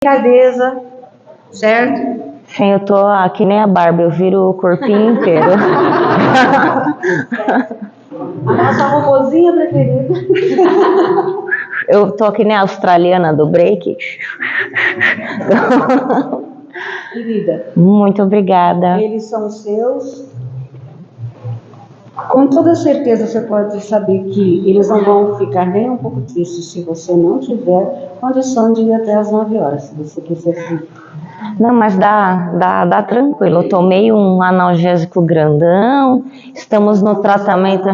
delicadeza, certo? Sim, eu tô aqui nem a Barbie, eu viro o corpinho inteiro. A nossa robozinha preferida. Eu tô aqui nem a australiana do break. Querida, Muito obrigada. eles são seus. Com toda certeza você pode saber que eles não vão ficar nem um pouco tristes se você não tiver condição de ir até às 9 horas, se você quiser ir. Não, mas dá tranquilo. Eu tomei um analgésico grandão, estamos no tratamento.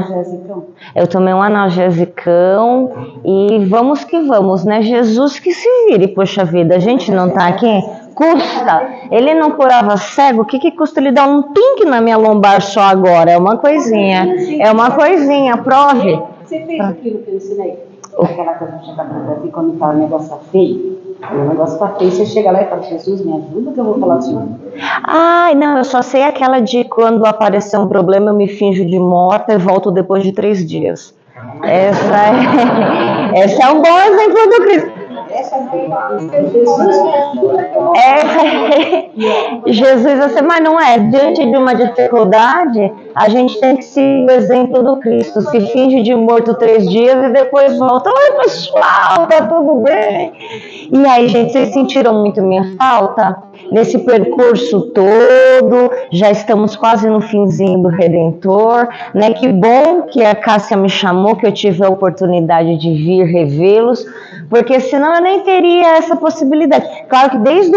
Eu tomei um analgesicão e vamos que vamos, né? Jesus que se vire, poxa vida, a gente não tá aqui? Custa. Ele não curava cego, o que custa ele dar um pink na minha lombar só agora? É uma coisinha, prove. Você fez aquilo que eu ensinei? Aquela coisa de chegar pra Brasil quando tá, o negócio tá feio. O negócio tá feio, você chega lá e fala, Jesus, me ajuda que eu vou falar do Senhor. Ai, não, eu só sei aquela de quando aparecer um problema eu me finjo de morta e volto depois de 3 dias. Esse é um bom exemplo do Cristo. Jesus, você, mas não é, diante de uma dificuldade, a gente tem que ser o exemplo do Cristo, se finge de morto 3 dias e depois volta, oi pessoal, tá tudo bem? E aí, gente, vocês sentiram muito minha falta? Nesse percurso todo, já estamos quase no finzinho do Redentor, né? Que bom que a Cássia me chamou, que eu tive a oportunidade de vir revê-los, porque senão eu nem teria essa possibilidade. Claro que desde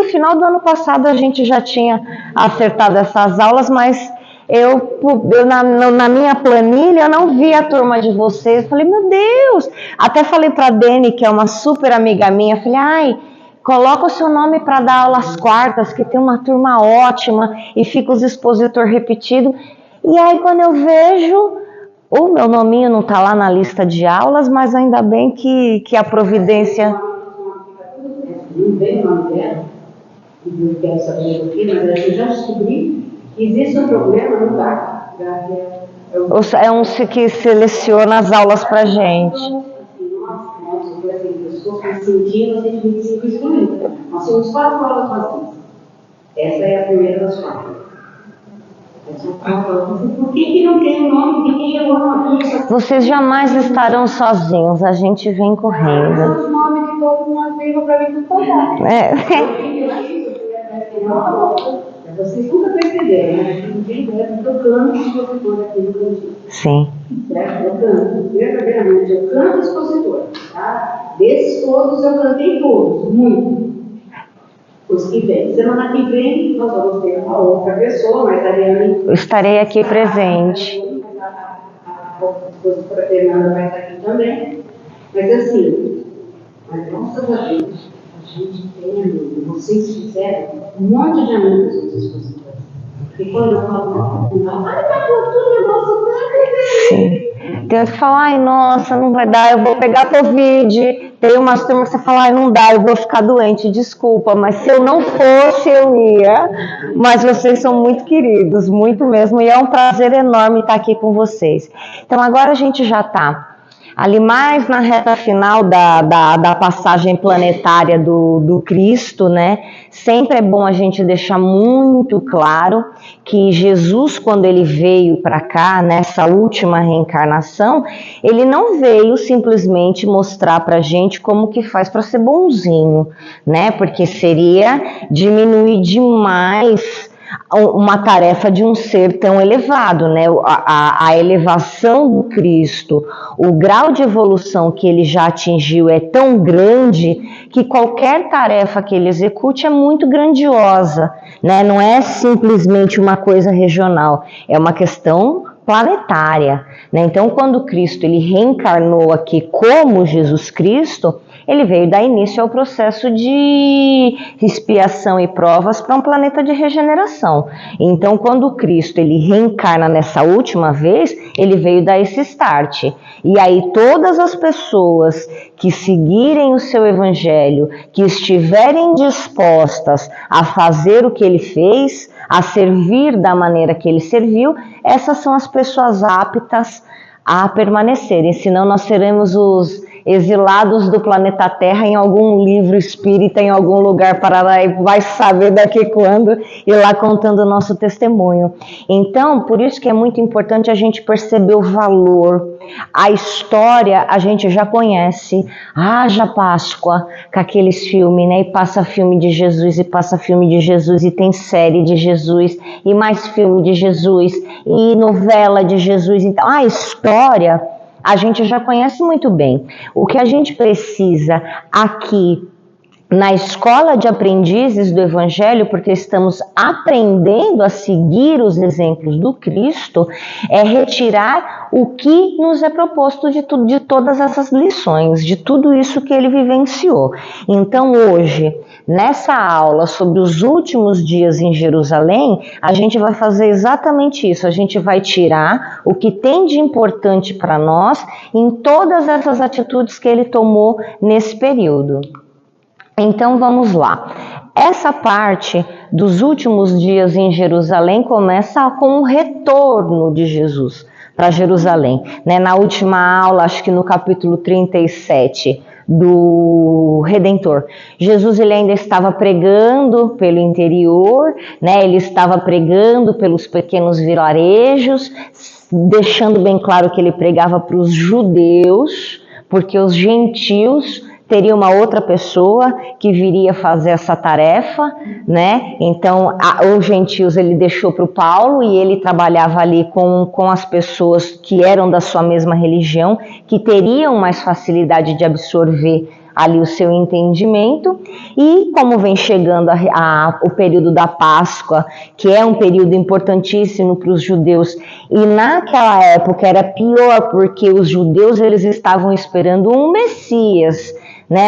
o final do ano passado a gente já tinha acertado essas aulas, mas na minha planilha eu não vi a turma de vocês. Eu falei, meu Deus! Até falei para a Dani, que é uma super amiga minha, falei, ai, coloca o seu nome para dar aulas quartas, que tem uma turma ótima e fica os expositor repetido. E aí quando eu vejo, o meu nominho não está lá na lista de aulas, mas ainda bem que a providência... Não veio o nome dela, eu quero saber o que, mas eu já descobri que existe um problema no GAC. É um que seleciona as aulas para gente. Pessoas sentindo, a gente me sente excluída. Nós temos 4 aulas vazias. Essa é a primeira das 4. Por que não tem o nome de quem chegou aqui? Vocês jamais estarão sozinhos, a gente vem correndo. Os nomes de todos nós vivos para mim tudo Vocês nunca perceberam, né? Ninguém deve tocando o expositor aqui no cantinho. Sim. Certo? Eu canto, verdadeiramente, eu canto expositor. Tá? Desses todos eu cantei todos, muito. Os que vêm. Semana que vem nós vamos ter uma outra pessoa, mas a Ariane... Eu estarei aqui presente. A expositora Fernanda vai estar aqui também. Mas assim, mas graças a Deus, a gente tem, vocês fizeram um monte de amigos dos expositores. E quando eu falo, vai dar tudo negócio, sim. Tem que falar, ai, nossa, não vai dar, eu vou pegar Covid. Tem umas turmas que você fala, ai, não dá, eu vou ficar doente, desculpa, mas se eu não fosse, eu ia. Mas vocês são muito queridos, muito mesmo, e é um prazer enorme estar aqui com vocês. Então, agora a gente já está ali mais na reta final da passagem planetária do Cristo, né? Sempre é bom a gente deixar muito claro que Jesus, quando ele veio para cá, nessa última reencarnação, ele não veio simplesmente mostrar para a gente como que faz para ser bonzinho, né? Porque seria diminuir demais uma tarefa de um ser tão elevado, né? A elevação do Cristo, o grau de evolução que ele já atingiu é tão grande que qualquer tarefa que ele execute é muito grandiosa, né? Não é simplesmente uma coisa regional, é uma questão planetária, né? Então, quando Cristo ele reencarnou aqui como Jesus Cristo, ele veio dar início ao processo de expiação e provas para um planeta de regeneração. Então, quando Cristo ele reencarna nessa última vez, ele veio dar esse start. E aí todas as pessoas que seguirem o seu evangelho, que estiverem dispostas a fazer o que ele fez, a servir da maneira que ele serviu, essas são as pessoas aptas a permanecerem, senão nós seremos os exilados do planeta Terra em algum livro espírita, em algum lugar para lá, e vai saber daqui quando, e lá contando o nosso testemunho. Então, por isso que é muito importante a gente perceber o valor. A história a gente já conhece. Haja Páscoa, com aqueles filmes, né? E passa filme de Jesus, e passa filme de Jesus, e tem série de Jesus, e mais filme de Jesus, e novela de Jesus. Então, a história a gente já conhece muito bem. O que a gente precisa aqui na escola de aprendizes do Evangelho, porque estamos aprendendo a seguir os exemplos do Cristo, é retirar o que nos é proposto de todas essas lições, de tudo isso que ele vivenciou. Então hoje, nessa aula sobre os últimos dias em Jerusalém, a gente vai fazer exatamente isso, a gente vai tirar o que tem de importante para nós em todas essas atitudes que ele tomou nesse período. Então vamos lá. Essa parte dos últimos dias em Jerusalém começa com o retorno de Jesus para Jerusalém. Na última aula, acho que no capítulo 37 do Redentor, Jesus ele ainda estava pregando pelo interior, ele estava pregando pelos pequenos vilarejos, deixando bem claro que ele pregava para os judeus, porque os gentios teria uma outra pessoa que viria fazer essa tarefa, Então, os gentios ele deixou para o Paulo e ele trabalhava ali com as pessoas que eram da sua mesma religião, que teriam mais facilidade de absorver ali o seu entendimento. E como vem chegando o período da Páscoa, que é um período importantíssimo para os judeus, e naquela época era pior, porque os judeus eles estavam esperando um Messias,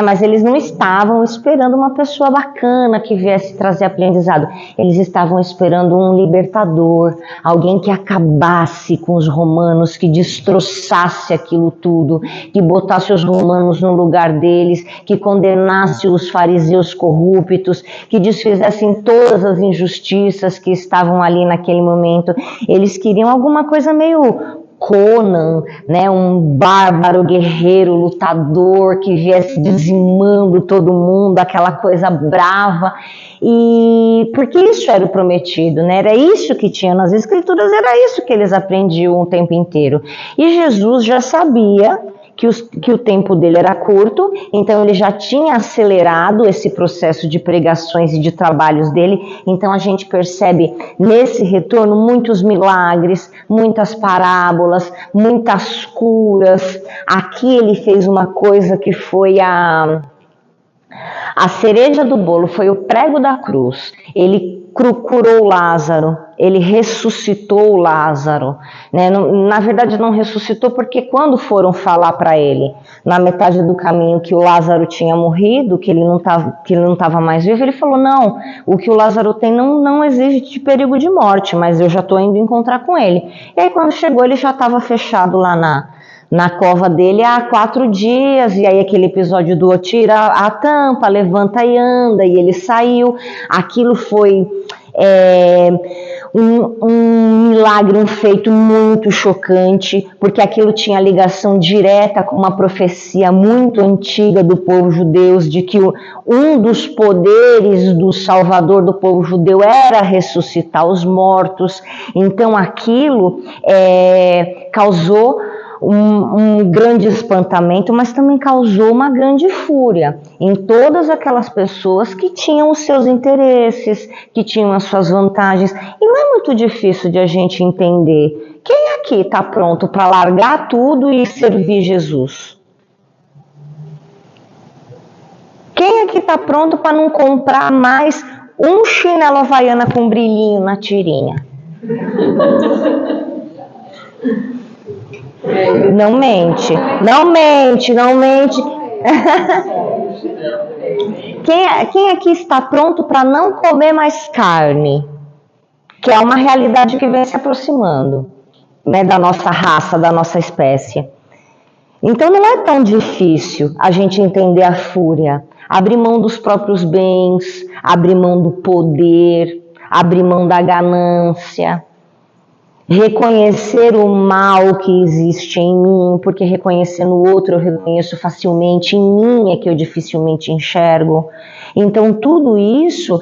mas eles não estavam esperando uma pessoa bacana que viesse trazer aprendizado. Eles estavam esperando um libertador, alguém que acabasse com os romanos, que destroçasse aquilo tudo, que botasse os romanos no lugar deles, que condenasse os fariseus corruptos, que desfizessem todas as injustiças que estavam ali naquele momento. Eles queriam alguma coisa meio Conan, um bárbaro guerreiro, lutador, que viesse dizimando todo mundo, aquela coisa brava, e porque isso era o prometido, era isso que tinha nas escrituras, era isso que eles aprendiam o tempo inteiro. E Jesus já sabia que o tempo dele era curto, então ele já tinha acelerado esse processo de pregações e de trabalhos dele. Então a gente percebe nesse retorno muitos milagres, muitas parábolas, muitas curas. Aqui ele fez uma coisa que foi a cereja do bolo, foi o prego da cruz. Ele curou Lázaro, ele ressuscitou Lázaro, Na verdade não ressuscitou, porque quando foram falar para ele, na metade do caminho, que o Lázaro tinha morrido, que ele não estava mais vivo, ele falou, não, o que o Lázaro tem não exige de perigo de morte, mas eu já estou indo encontrar com ele. E aí quando chegou, ele já estava fechado lá na cova dele há 4 dias, e aí aquele episódio do tira a tampa, levanta e anda, e ele saiu. Aquilo foi um milagre, um feito muito chocante, porque aquilo tinha ligação direta com uma profecia muito antiga do povo judeu, de que um dos poderes do Salvador do povo judeu era ressuscitar os mortos. Então aquilo causou um grande espantamento, mas também causou uma grande fúria em todas aquelas pessoas que tinham os seus interesses, que tinham as suas vantagens. E não é muito difícil de a gente entender. Quem aqui está pronto para largar tudo e servir Jesus? Quem aqui está pronto para não comprar mais um chinelo havaiana com brilhinho na tirinha? Não mente, não mente, não mente. Quem aqui está pronto para não comer mais carne? Que é uma realidade que vem se aproximando, da nossa raça, da nossa espécie. Então não é tão difícil a gente entender a fúria, abrir mão dos próprios bens, abrir mão do poder, abrir mão da ganância. reconhecer o mal que existe em mim, porque reconhecer no outro eu reconheço facilmente, em mim é que eu dificilmente enxergo. Então tudo isso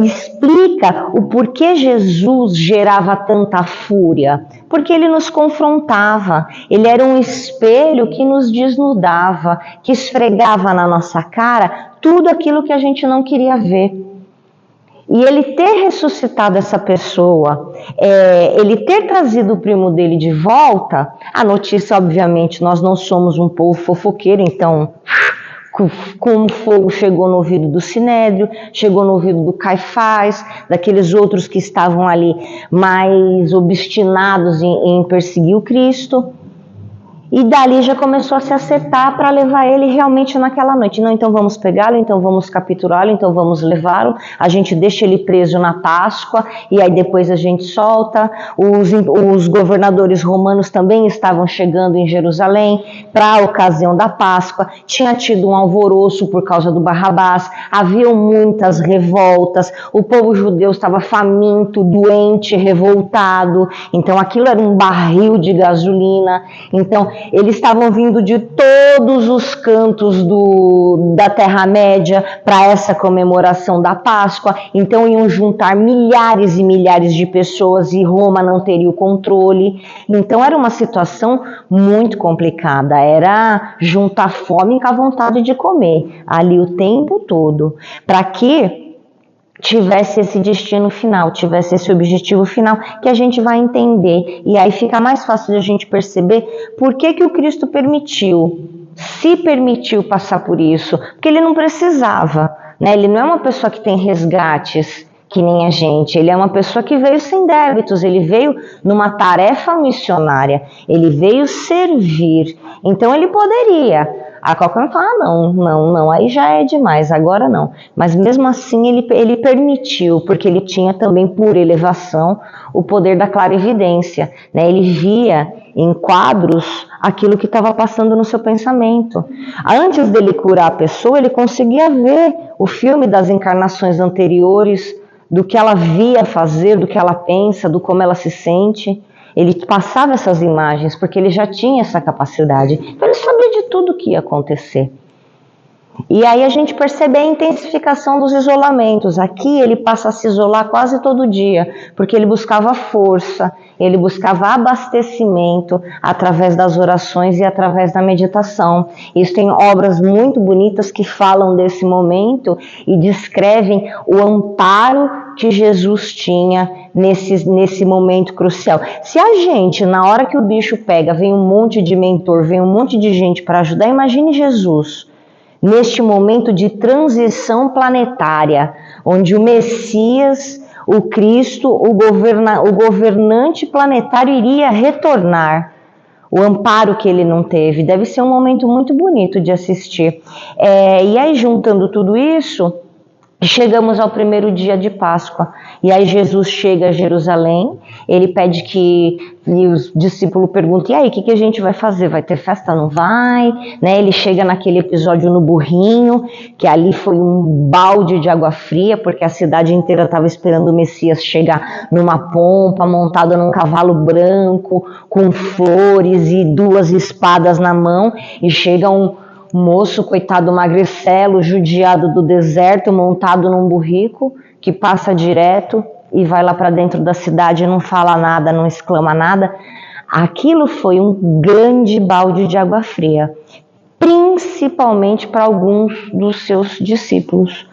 explica o porquê Jesus gerava tanta fúria, porque ele nos confrontava, ele era um espelho que nos desnudava, que esfregava na nossa cara tudo aquilo que a gente não queria ver. E ele ter ressuscitado essa pessoa, ele ter trazido o primo dele de volta, a notícia, obviamente, nós não somos um povo fofoqueiro, então, como fogo chegou no ouvido do Sinédrio, chegou no ouvido do Caifás, daqueles outros que estavam ali mais obstinados em perseguir o Cristo. E dali já começou a se acertar para levar ele realmente naquela noite. Não, então vamos pegá-lo, então vamos capturá-lo, então vamos levá-lo. A gente deixa ele preso na Páscoa e aí depois a gente solta. Os governadores romanos também estavam chegando em Jerusalém para a ocasião da Páscoa. Tinha tido um alvoroço por causa do Barrabás. Haviam muitas revoltas. O povo judeu estava faminto, doente, revoltado. Então aquilo era um barril de gasolina. Então eles estavam vindo de todos os cantos da Terra-média para essa comemoração da Páscoa, então iam juntar milhares e milhares de pessoas e Roma não teria o controle. Então era uma situação muito complicada, era juntar fome com a vontade de comer, ali o tempo todo. Para que tivesse esse destino final, tivesse esse objetivo final, que a gente vai entender, e aí fica mais fácil de a gente perceber por que o Cristo se permitiu passar por isso, porque ele não precisava, né? Ele não é uma pessoa que tem resgates, que nem a gente, ele é uma pessoa que veio sem débitos, ele veio numa tarefa missionária, ele veio servir, então ele poderia... A qualquer um fala, não, aí já é demais, agora não. Mas mesmo assim ele permitiu, porque ele tinha também por elevação o poder da clarividência, né? Ele via em quadros aquilo que estava passando no seu pensamento. Antes dele curar a pessoa, ele conseguia ver o filme das encarnações anteriores, do que ela via fazer, do que ela pensa, do como ela se sente. Ele passava essas imagens porque ele já tinha essa capacidade. Então ele sabia de tudo o que ia acontecer. E aí a gente percebe a intensificação dos isolamentos. Aqui ele passa a se isolar quase todo dia, porque ele buscava força, ele buscava abastecimento através das orações e através da meditação. Isso tem obras muito bonitas que falam desse momento e descrevem o amparo que Jesus tinha nesse momento crucial. Se a gente, na hora que o bicho pega, vem um monte de mentor, vem um monte de gente para ajudar, imagine Jesus neste momento de transição planetária, onde o Messias, o Cristo, o governante planetário iria retornar. O amparo que ele não teve. Deve ser um momento muito bonito de assistir. E aí, juntando tudo isso, chegamos ao primeiro dia de Páscoa, e aí Jesus chega a Jerusalém, ele pede e os discípulos perguntam, e aí, o que a gente vai fazer? Vai ter festa? Não vai? Né? Ele chega naquele episódio no burrinho, que ali foi um balde de água fria, porque a cidade inteira estava esperando o Messias chegar numa pompa, montado num cavalo branco, com flores e 2 espadas na mão, e chega um moço, coitado magricelo, judiado do deserto, montado num burrico, que passa direto e vai lá para dentro da cidade e não fala nada, não exclama nada. Aquilo foi um grande balde de água fria, principalmente para alguns dos seus discípulos.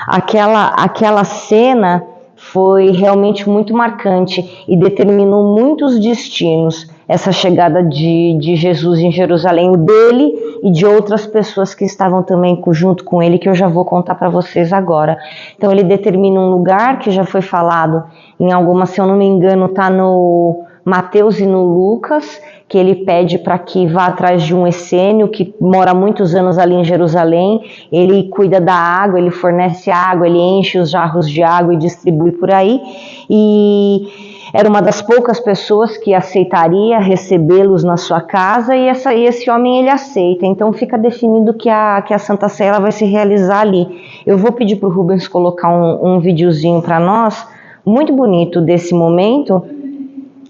Aquela cena foi realmente muito marcante e determinou muitos destinos, essa chegada de Jesus em Jerusalém, o dele e de outras pessoas que estavam também junto com ele, que eu já vou contar para vocês agora. Então ele determina um lugar que já foi falado em alguma, se eu não me engano, está no Mateus e no Lucas, que ele pede para que vá atrás de um essênio que mora muitos anos ali em Jerusalém. Ele cuida da água, ele fornece água, ele enche os jarros de água e distribui por aí. E era uma das poucas pessoas que aceitaria recebê-los na sua casa, e esse homem ele aceita. Então fica definido que a Santa Ceia ela vai se realizar ali. Eu vou pedir para o Rubens colocar um videozinho para nós, muito bonito desse momento,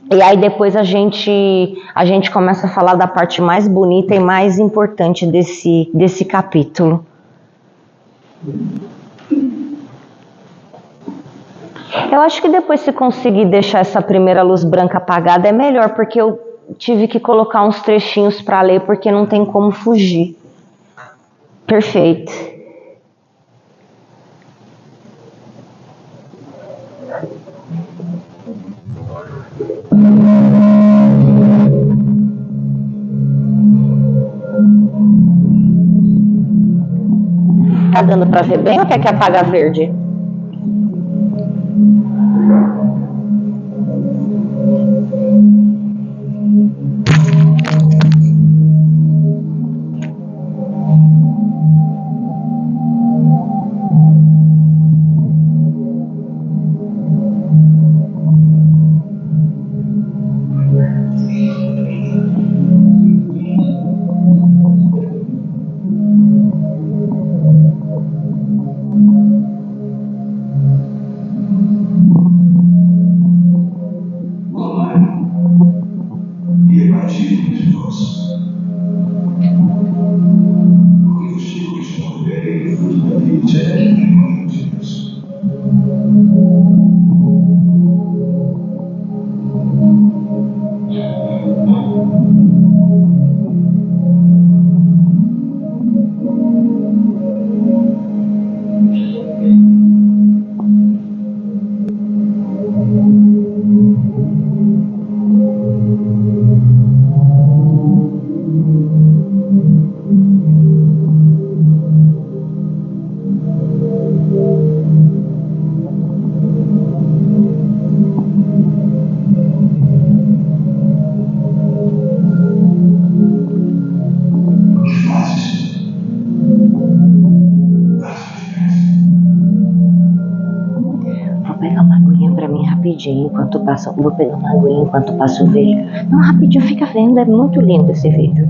E aí depois a gente começa a falar da parte mais bonita e mais importante desse capítulo. Eu acho que depois, se conseguir deixar essa primeira luz branca apagada, é melhor, porque eu tive que colocar uns trechinhos para ler, porque não tem como fugir. Perfeito. Tá dando para ver bem ou quer que apague a verde? Enquanto passa, vou pegar uma aguinha enquanto passa o vídeo. Não, rapidinho, fica vendo, é muito lindo esse vídeo.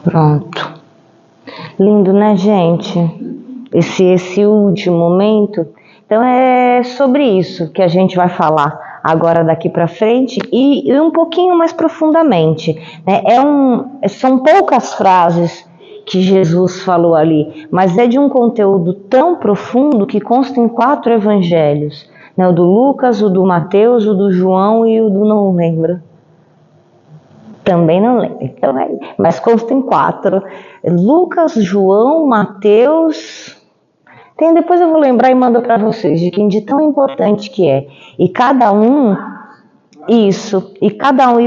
Pronto. Lindo, né, gente? Esse último momento. Então é sobre isso que a gente vai falar agora daqui para frente e um pouquinho mais profundamente, né? São poucas frases que Jesus falou ali, mas é de um conteúdo tão profundo que consta em 4 evangelhos, né? O do Lucas, o do Mateus, o do João e o do não lembro. Também não lembro, então, mas consta em 4. Lucas, João, Mateus. Depois eu vou lembrar e mando para vocês de tão importante que é. E cada um, e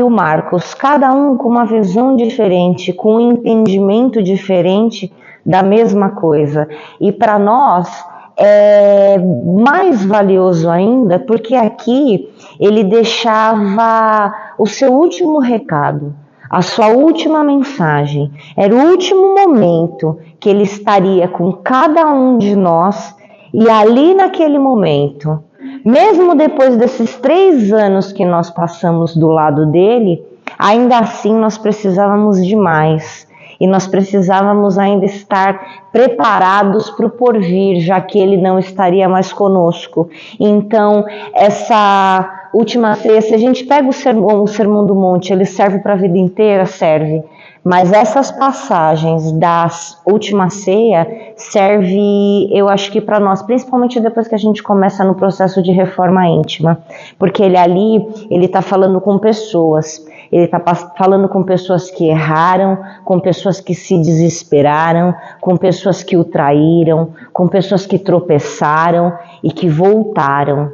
o Marcos, cada um com uma visão diferente, com um entendimento diferente da mesma coisa. E para nós é mais valioso ainda, porque aqui ele deixava o seu último recado, a sua última mensagem. Era o último momento que ele estaria com cada um de nós, e ali naquele momento, mesmo depois desses 3 anos que nós passamos do lado dele, ainda assim nós precisávamos de mais. E nós precisávamos ainda estar preparados para o porvir, já que ele não estaria mais conosco. Então, essa última ceia, se a gente pega o Sermão do Monte, ele serve para a vida inteira? Serve. Mas essas passagens da última ceia serve, eu acho que para nós, principalmente depois que a gente começa no processo de reforma íntima. Porque ele está falando com pessoas. Ele está falando com pessoas que erraram, com pessoas que se desesperaram, com pessoas que o traíram, com pessoas que tropeçaram e que voltaram,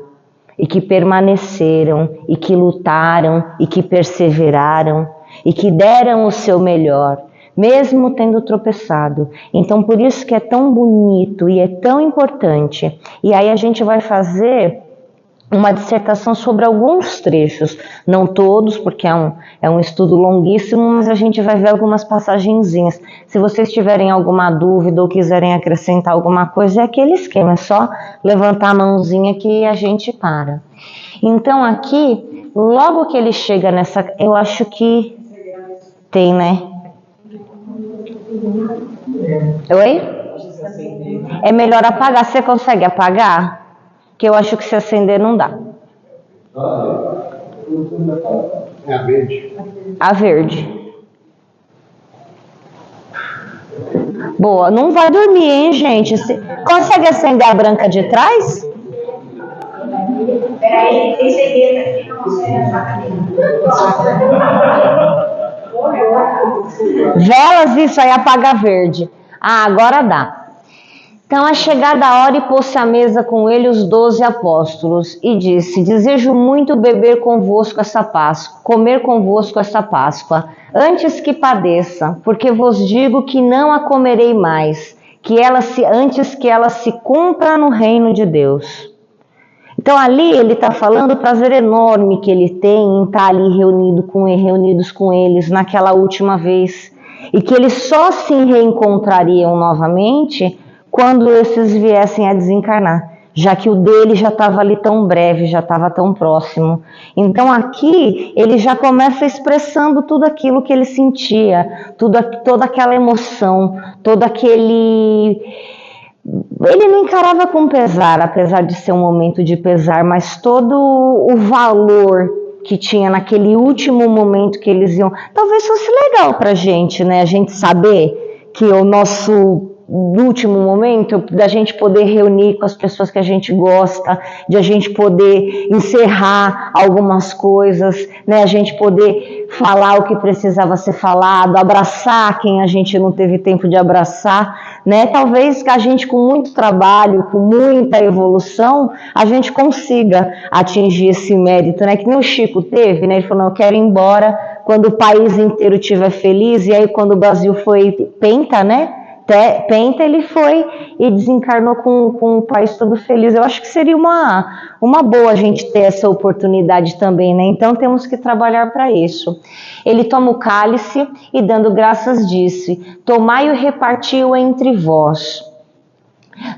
e que permaneceram, e que lutaram, e que perseveraram, e que deram o seu melhor, mesmo tendo tropeçado. Então, por isso que é tão bonito e é tão importante. E aí a gente vai fazer uma dissertação sobre alguns trechos, não todos, porque é um estudo longuíssimo, mas a gente vai ver algumas passagenzinhas. Se vocês tiverem alguma dúvida ou quiserem acrescentar alguma coisa, é aquele esquema, é só levantar a mãozinha que a gente para. Então aqui, logo que ele chega nessa, eu acho que tem, né? Oi? É melhor apagar, você consegue apagar? Que eu acho que se acender não dá. É a verde. A verde. Boa, não vai dormir, hein, gente? Consegue acender a branca de trás? Peraí, tem segredo aqui, não consegue achar Velas, isso aí apaga a verde. Ah, agora dá. Então, a chegada a hora, e pôs-se à mesa com ele os 12 apóstolos, e disse: desejo muito beber convosco essa Páscoa, comer convosco essa Páscoa, antes que padeça, porque vos digo que não a comerei mais, antes que ela se cumpra no reino de Deus. Então, ali ele está falando o prazer enorme que ele tem em estar ali reunidos com eles naquela última vez, e que eles só se reencontrariam novamente quando esses viessem a desencarnar, já que o dele já estava ali tão breve, já estava tão próximo. Então aqui ele já começa expressando tudo aquilo que ele sentia, toda aquela emoção, todo aquele... Ele não encarava com pesar, apesar de ser um momento de pesar, mas todo o valor que tinha naquele último momento que eles iam... Talvez fosse legal pra gente, né? A gente saber que o nosso último momento, da gente poder reunir com as pessoas que a gente gosta, de a gente poder encerrar algumas coisas, né? A gente poder falar o que precisava ser falado, abraçar quem a gente não teve tempo de abraçar, né? Talvez que a gente, com muito trabalho, com muita evolução, a gente consiga atingir esse mérito, né? Que nem o Chico teve, né? Ele falou: eu quero ir embora quando o país inteiro estiver feliz. E aí, quando o Brasil foi penta, né? Penta ele foi e desencarnou com o país todo feliz. Eu acho que seria uma boa a gente ter essa oportunidade também, né? Então temos que trabalhar para isso. Ele toma o cálice e, dando graças, disse: tomai e reparti-o entre vós,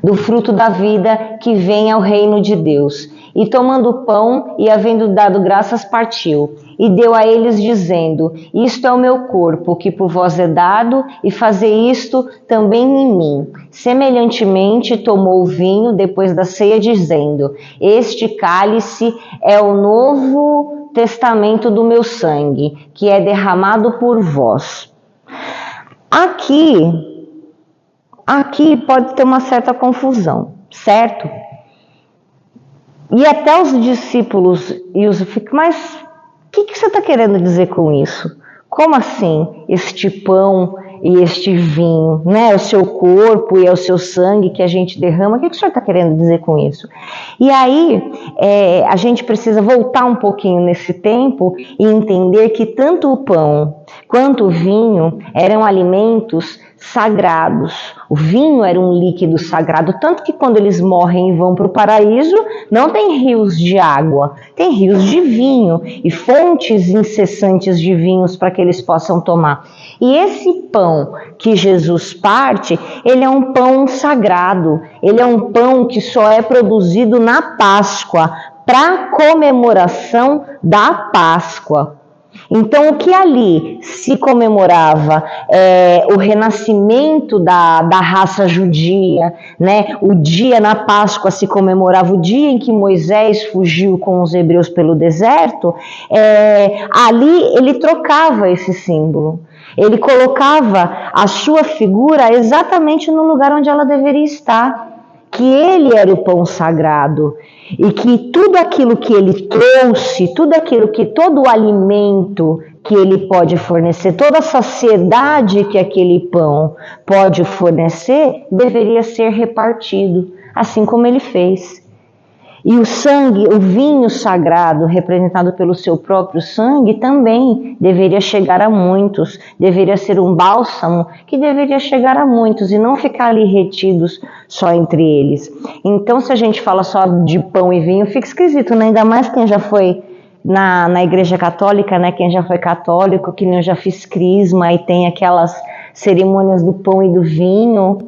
do fruto da vida que vem ao reino de Deus. E tomando o pão e havendo dado graças, partiu e deu a eles, dizendo: isto é o meu corpo, que por vós é dado, e fazei isto também em mim. Semelhantemente tomou o vinho depois da ceia, dizendo: este cálice é o novo testamento do meu sangue, que é derramado por vós. Aqui pode ter uma certa confusão, certo? E até os discípulos ficam, mas o que você está querendo dizer com isso? Como assim este pão e este vinho, né? O seu corpo e é o seu sangue que a gente derrama? O que o senhor está querendo dizer com isso? E aí a gente precisa voltar um pouquinho nesse tempo e entender que tanto o pão quanto o vinho eram alimentos sagrados. O vinho era um líquido sagrado, tanto que quando eles morrem e vão para o paraíso, não tem rios de água, tem rios de vinho e fontes incessantes de vinhos para que eles possam tomar. E esse pão que Jesus parte, ele é um pão sagrado, ele é um pão que só é produzido na Páscoa, para comemoração da Páscoa. Então, o que ali se comemorava o renascimento da raça judia, né? O dia na Páscoa se comemorava o dia em que Moisés fugiu com os hebreus pelo deserto. Ali ele trocava esse símbolo. Ele colocava a sua figura exatamente no lugar onde ela deveria estar, que ele era o pão sagrado e que tudo aquilo que ele trouxe, todo o alimento que ele pode fornecer, toda a saciedade que aquele pão pode fornecer, deveria ser repartido, assim como ele fez. E o sangue, o vinho sagrado, representado pelo seu próprio sangue, também deveria chegar a muitos, deveria ser um bálsamo que deveria chegar a muitos e não ficar ali retidos só entre eles. Então, se a gente fala só de pão e vinho, fica esquisito, né? Ainda mais quem já foi na igreja católica, né? Quem já foi católico, que nem eu já fiz crisma e tem aquelas cerimônias do pão e do vinho.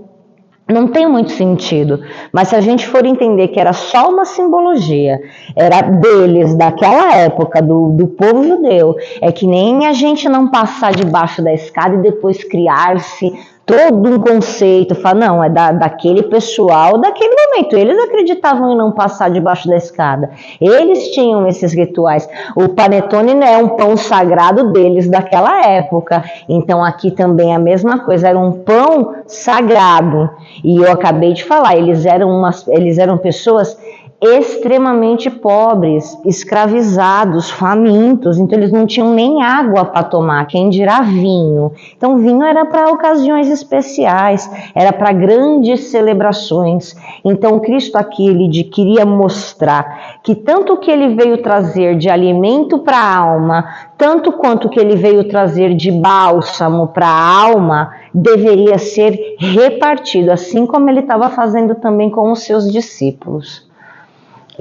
Não tem muito sentido, mas se a gente for entender que era só uma simbologia, era deles, daquela época, do povo judeu, é que nem a gente não passar debaixo da escada e depois criar-se todo um conceito, falar, não, é daquele pessoal, daquele momento, eles acreditavam em não passar debaixo da escada, eles tinham esses rituais, o panetone é um pão sagrado deles daquela época, então aqui também a mesma coisa, era um pão sagrado, e eu acabei de falar, eles eram pessoas extremamente pobres, escravizados, famintos, então eles não tinham nem água para tomar, quem dirá vinho. Então vinho era para ocasiões especiais, era para grandes celebrações. Então Cristo aqui ele queria mostrar que tanto o que ele veio trazer de alimento para a alma, tanto quanto o que ele veio trazer de bálsamo para a alma, deveria ser repartido, assim como ele estava fazendo também com os seus discípulos.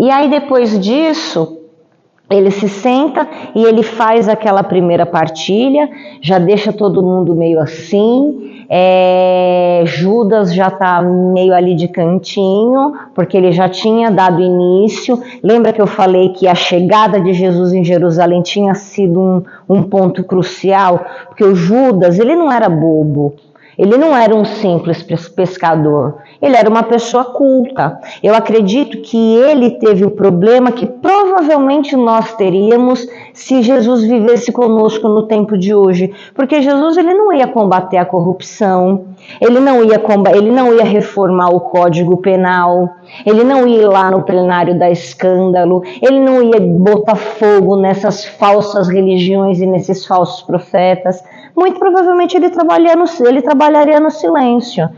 E aí depois disso, ele se senta e ele faz aquela primeira partilha, já deixa todo mundo meio assim, Judas já está meio ali de cantinho, porque ele já tinha dado início. Lembra que eu falei que a chegada de Jesus em Jerusalém tinha sido um ponto crucial? Porque o Judas, ele não era bobo. Ele não era um simples pescador, ele era uma pessoa culta. Eu acredito que ele teve o problema que provavelmente nós teríamos se Jesus vivesse conosco no tempo de hoje. Porque Jesus ele não ia combater a corrupção, ele não ia reformar o Código Penal, ele não ia ir lá no plenário dar escândalo, ele não ia botar fogo nessas falsas religiões e nesses falsos profetas. Muito provavelmente ele trabalharia no silêncio.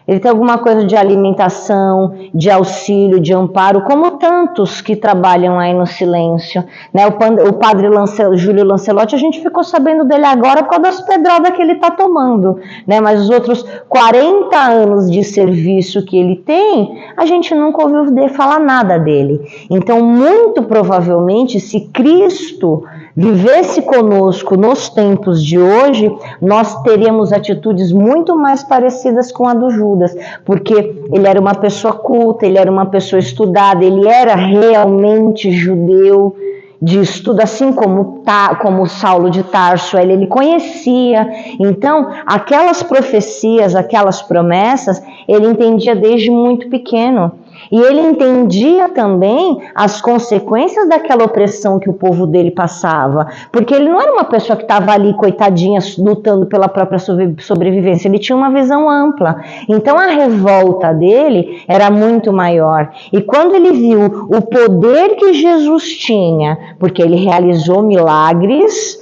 Ele tem alguma coisa de alimentação, de auxílio, de amparo, como tantos que trabalham aí no silêncio, né? O padre Júlio Lancelotti, a gente ficou sabendo dele agora por causa das pedradas que ele está tomando, né? Mas os outros 40 anos de serviço que ele tem, a gente nunca ouviu falar nada dele. Então, muito provavelmente, se Cristo vivesse conosco nos tempos de hoje, nós teríamos atitudes muito mais parecidas com a do Judas, porque ele era uma pessoa culta, ele era uma pessoa estudada, ele era realmente judeu de estudo, assim como Saulo de Tarso, ele conhecia. Então, aquelas profecias, aquelas promessas, ele entendia desde muito pequeno. E ele entendia também as consequências daquela opressão que o povo dele passava. Porque ele não era uma pessoa que estava ali, coitadinha, lutando pela própria sobrevivência. Ele tinha uma visão ampla. Então a revolta dele era muito maior. E quando ele viu o poder que Jesus tinha, porque ele realizou milagres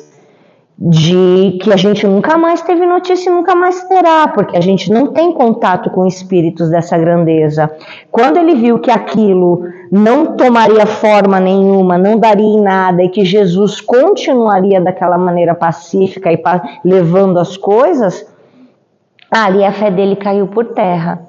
de que a gente nunca mais teve notícia e nunca mais terá, porque a gente não tem contato com espíritos dessa grandeza. Quando ele viu que aquilo não tomaria forma nenhuma, não daria em nada, e que Jesus continuaria daquela maneira pacífica e levando as coisas, ali a fé dele caiu por terra.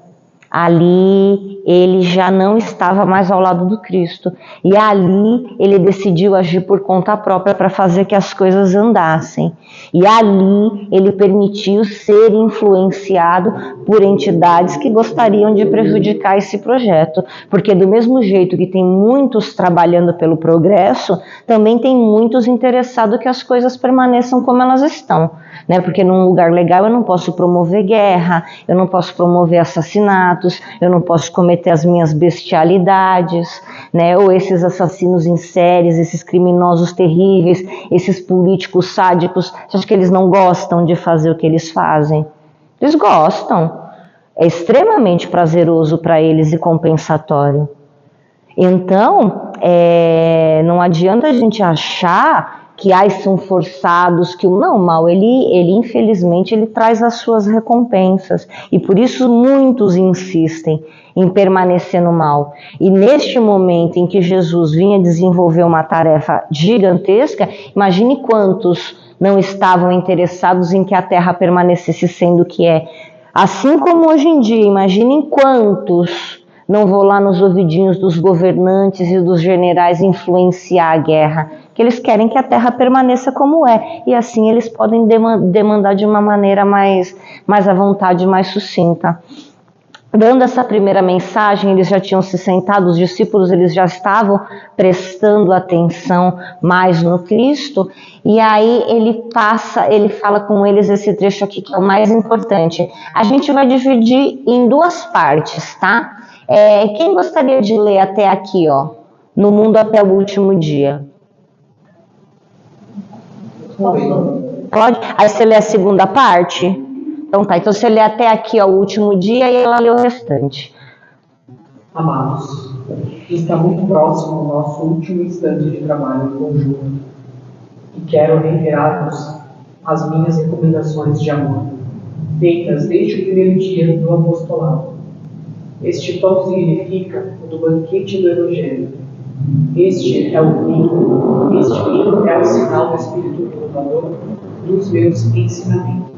Ali ele já não estava mais ao lado do Cristo. E ali ele decidiu agir por conta própria para fazer que as coisas andassem. E ali ele permitiu ser influenciado por entidades que gostariam de prejudicar esse projeto. Porque do mesmo jeito que tem muitos trabalhando pelo progresso, também tem muitos interessados que as coisas permaneçam como elas estão. Né? Porque num lugar legal eu não posso promover guerra, eu não posso promover assassinatos, eu não posso cometer as minhas bestialidades, né? Ou esses assassinos em séries, esses criminosos terríveis, esses políticos sádicos. Você acha que eles não gostam de fazer o que eles fazem? Eles gostam. É extremamente prazeroso para eles e compensatório. Então, não adianta a gente achar que são forçados, que não, mal, ele infelizmente ele traz as suas recompensas, e por isso muitos insistem em permanecer no mal. E neste momento em que Jesus vinha desenvolver uma tarefa gigantesca, imagine quantos não estavam interessados em que a terra permanecesse sendo o que é. Assim como hoje em dia, imaginem quantos não vão lá nos ouvidinhos dos governantes e dos generais influenciar a guerra, que eles querem que a terra permaneça como é, e assim eles podem demandar de uma maneira mais à vontade, mais sucinta. Dando essa primeira mensagem, eles já tinham se sentado, os discípulos eles já estavam prestando atenção mais no Cristo, e aí ele fala com eles esse trecho aqui que é o mais importante. A gente vai dividir em duas partes, tá? Quem gostaria de ler até aqui, ó? No mundo até o último dia. Pode? Aí você lê a segunda parte? Então tá, então você lê até aqui, ó, o último dia, e ela lê o restante. Amados, está muito próximo o nosso último instante de trabalho em conjunto, e quero reiterar-vos as minhas recomendações de amor, feitas desde o primeiro dia do apostolado. Este pão significa o do banquete do Evangelho. Este é o vinho, este vinho é o sinal do Espírito renovador dos meus ensinamentos.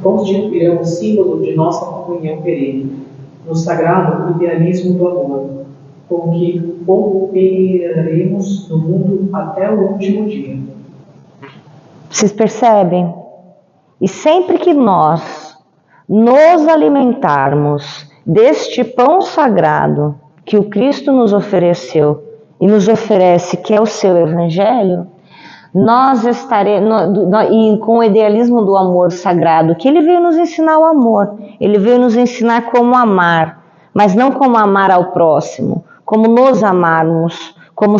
Constituirão o símbolo de nossa comunhão perene, no sagrado idealismo do amor, com que operaremos no mundo até o último dia. Vocês percebem? E sempre que nós nos alimentarmos deste pão sagrado que o Cristo nos ofereceu e nos oferece, que é o seu Evangelho, nós estaremos, e com o idealismo do amor sagrado, que ele veio nos ensinar o amor, ele veio nos ensinar como amar, mas não como amar ao próximo, como nos amarmos, como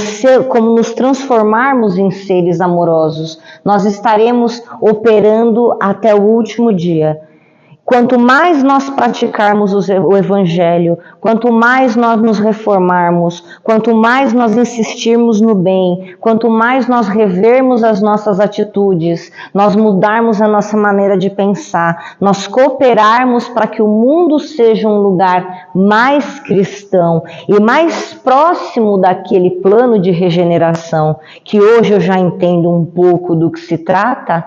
nos transformarmos em seres amorosos. Nós estaremos operando até o último dia. Quanto mais nós praticarmos o Evangelho, quanto mais nós nos reformarmos, quanto mais nós insistirmos no bem, quanto mais nós revermos as nossas atitudes, nós mudarmos a nossa maneira de pensar, nós cooperarmos para que o mundo seja um lugar mais cristão e mais próximo daquele plano de regeneração, que hoje eu já entendo um pouco do que se trata,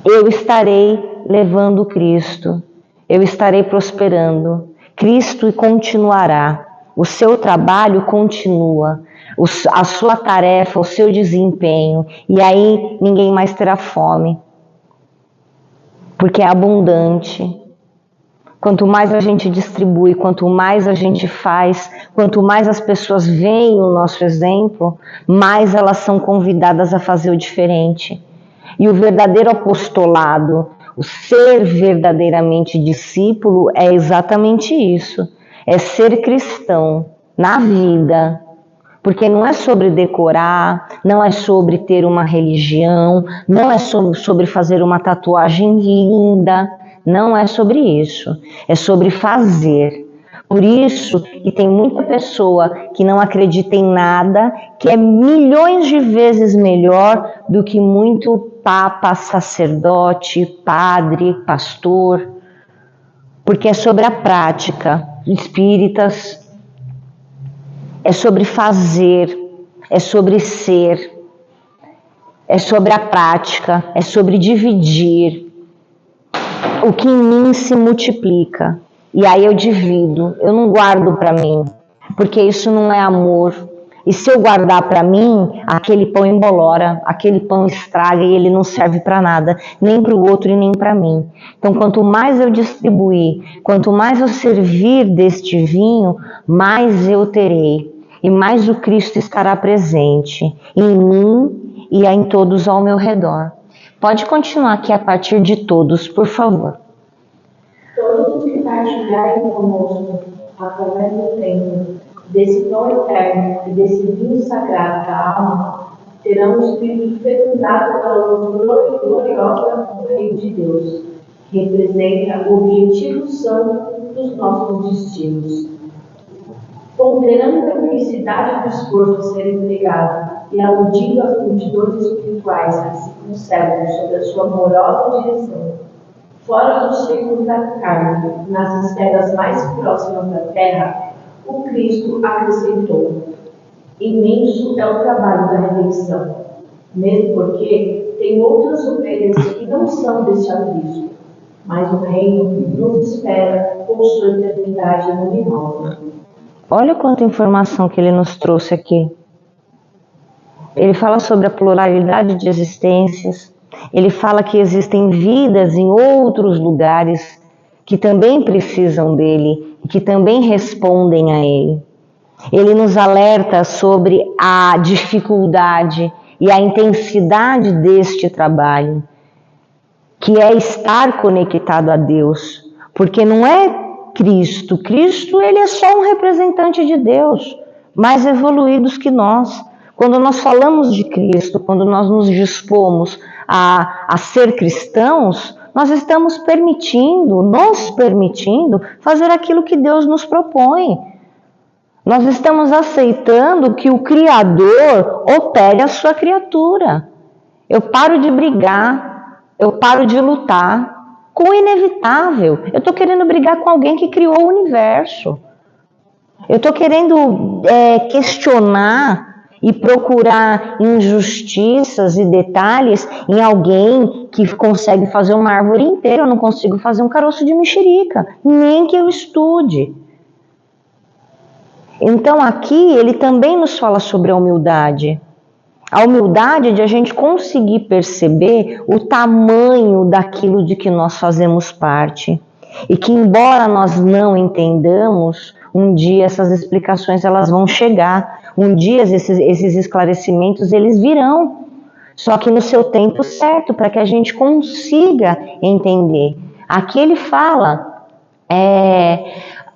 eu estarei levando Cristo, eu estarei prosperando. Cristo continuará, o seu trabalho continua, a sua tarefa, o seu desempenho, e aí ninguém mais terá fome, porque é abundante. Quanto mais a gente distribui, quanto mais a gente faz, quanto mais as pessoas veem o nosso exemplo, mais elas são convidadas a fazer o diferente. E o verdadeiro apostolado, o ser verdadeiramente discípulo, é exatamente isso. É ser cristão na vida. Porque não é sobre decorar, não é sobre ter uma religião, não é sobre fazer uma tatuagem linda. Não é sobre isso. É sobre fazer. Por isso que tem muita pessoa que não acredita em nada, que é milhões de vezes melhor do que muito papa, sacerdote, padre, pastor, porque é sobre a prática. Espíritas, é sobre fazer, é sobre ser, é sobre a prática, é sobre dividir. O que em mim se multiplica. E aí eu divido, eu não guardo para mim, porque isso não é amor. E se eu guardar para mim, aquele pão embolora, aquele pão estraga e ele não serve para nada, nem para o outro e nem para mim. Então, quanto mais eu distribuir, quanto mais eu servir deste vinho, mais eu terei. E mais o Cristo estará presente em mim e em todos ao meu redor. Pode continuar aqui a partir de todos, por favor. Todos os que partilharem conosco, através do tempo, desse pão eterno e desse vinho sagrado da alma, terão o Espírito fecundado pela luz gloriosa do Reino de Deus, que representa o objetivo santo dos nossos destinos. Ponderando a felicidade do esforço a ser empregado e aludindo às multidões espirituais que se conservam sob a sua amorosa direção, fora dos círculos da carne, nas esferas mais próximas da terra, o Cristo acrescentou: imenso é o trabalho da redenção, mesmo porque tem outras ovelhas que não são deste aprisco, mas o reino nos espera com sua eternidade luminosa. Olha quanta informação que ele nos trouxe aqui. Ele fala sobre a pluralidade de existências. Ele fala que existem vidas em outros lugares que também precisam dele e que também respondem a ele. Ele nos alerta sobre a dificuldade e a intensidade deste trabalho, que é estar conectado a Deus, porque não é Cristo. Cristo, ele é só um representante de Deus, mais evoluídos que nós. Quando nós falamos de Cristo, quando nós nos dispomos a ser cristãos, nós estamos nos permitindo fazer aquilo que Deus nos propõe. Nós estamos aceitando que o Criador opere a sua criatura. Eu paro de brigar, eu paro de lutar com o inevitável. Eu estou querendo brigar com alguém que criou o universo. Eu estou querendo questionar e procurar injustiças e detalhes em alguém que consegue fazer uma árvore inteira. Eu não consigo fazer um caroço de mexerica, nem que eu estude. Então aqui ele também nos fala sobre a humildade. A humildade de a gente conseguir perceber o tamanho daquilo de que nós fazemos parte. E que embora nós não entendamos, um dia essas explicações elas vão chegar. Um dia esses esclarecimentos eles virão. Só que no seu tempo certo, para que a gente consiga entender. Aqui ele fala,